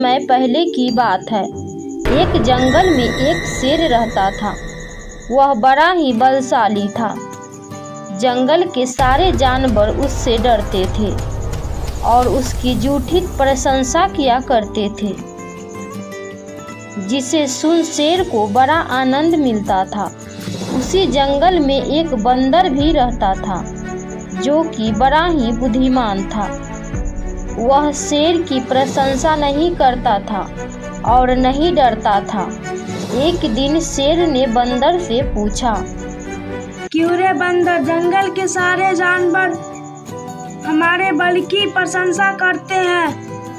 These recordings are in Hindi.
समय पहले की बात है। एक जंगल में एक शेर रहता था। वह बड़ा ही बलशाली था। जंगल के सारे जानवर उससे डरते थे और उसकी झूठी प्रशंसा किया करते थे, जिसे सुन शेर को बड़ा आनंद मिलता था। उसी जंगल में एक बंदर भी रहता था, जो कि बड़ा ही बुद्धिमान था। वह शेर की प्रशंसा नहीं करता था और नहीं डरता था। एक दिन शेर ने बंदर से पूछा, क्यों रे बंदर, जंगल के सारे जानवर हमारे बल की प्रशंसा करते हैं,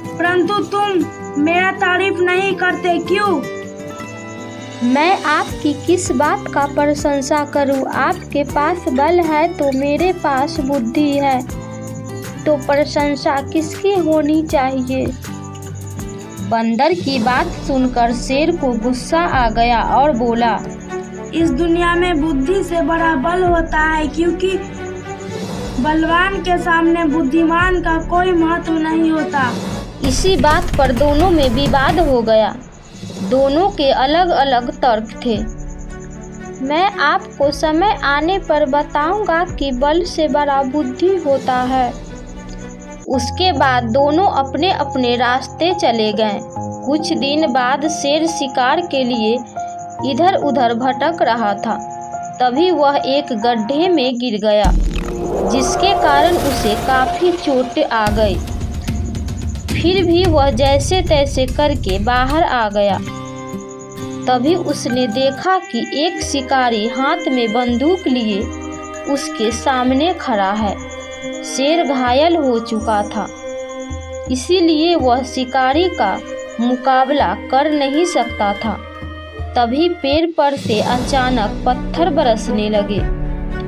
परंतु तुम मेरा तारीफ नहीं करते, क्यों? मैं आपकी किस बात का प्रशंसा करूं? आपके पास बल है तो मेरे पास बुद्धि है, तो प्रशंसा किसकी होनी चाहिए? बंदर की बात सुनकर शेर को गुस्सा आ गया और बोला, इस दुनिया में बुद्धि से बड़ा बल होता है, क्योंकि बलवान के सामने बुद्धिमान का कोई महत्व नहीं होता। इसी बात पर दोनों में विवाद हो गया। दोनों के अलग अलग तर्क थे। मैं आपको समय आने पर बताऊंगा कि बल से बड़ा बुद्धि होता है। उसके बाद दोनों अपने अपने रास्ते चले गए। कुछ दिन बाद शेर शिकार के लिए इधर उधर भटक रहा था। तभी वह एक गड्ढे में गिर गया, जिसके कारण उसे काफी चोट आ गई। फिर भी वह जैसे तैसे करके बाहर आ गया। तभी उसने देखा कि एक शिकारी हाथ में बंदूक लिए उसके सामने खड़ा है। शेर घायल हो चुका था, इसीलिए वह शिकारी का मुकाबला कर नहीं सकता था। तभी पेड़ पर से अचानक पत्थर बरसने लगे,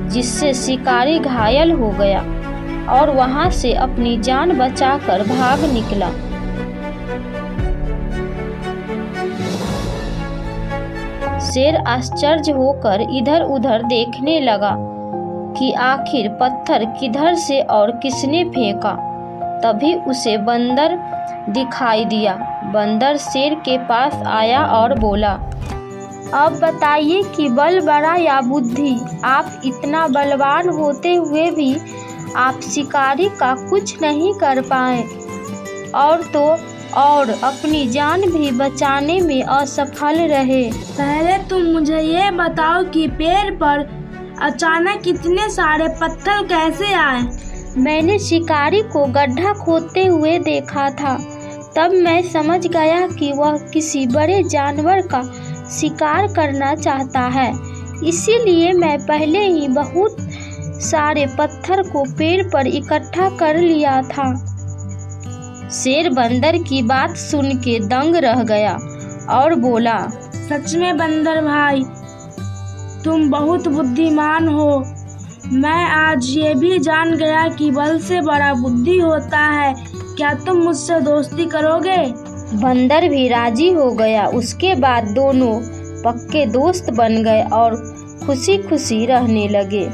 जिससे शिकारी घायल हो गया और वहां से अपनी जान बचाकर भाग निकला। शेर आश्चर्य होकर इधर उधर देखने लगा कि आखिर पत्थर किधर से और किसने फेंका। तभी उसे बंदर दिखाई दिया। बंदर शेर के पास आया और बोला, अब बताइए कि बल बड़ा या बुद्धि? आप इतना बलवान होते हुए भी आप शिकारी का कुछ नहीं कर पाए, और अपनी जान भी बचाने में असफल रहे। पहले तुम मुझे ये बताओ कि पेड़ पर अचानक इतने सारे पत्थर कैसे आए? मैंने शिकारी को गड्ढा खोदते हुए देखा था। तब मैं समझ गया कि वह किसी बड़े जानवर का शिकार करना चाहता है, इसीलिए मैं पहले ही बहुत सारे पत्थर को पेड़ पर इकट्ठा कर लिया था। शेर बंदर की बात सुन के दंग रह गया और बोला, सच में बंदर भाई, तुम बहुत बुद्धिमान हो। मैं आज ये भी जान गया कि बल से बड़ा बुद्धि होता है। क्या तुम मुझसे दोस्ती करोगे? बंदर भी राजी हो गया। उसके बाद दोनों पक्के दोस्त बन गए और खुशी खुशी रहने लगे।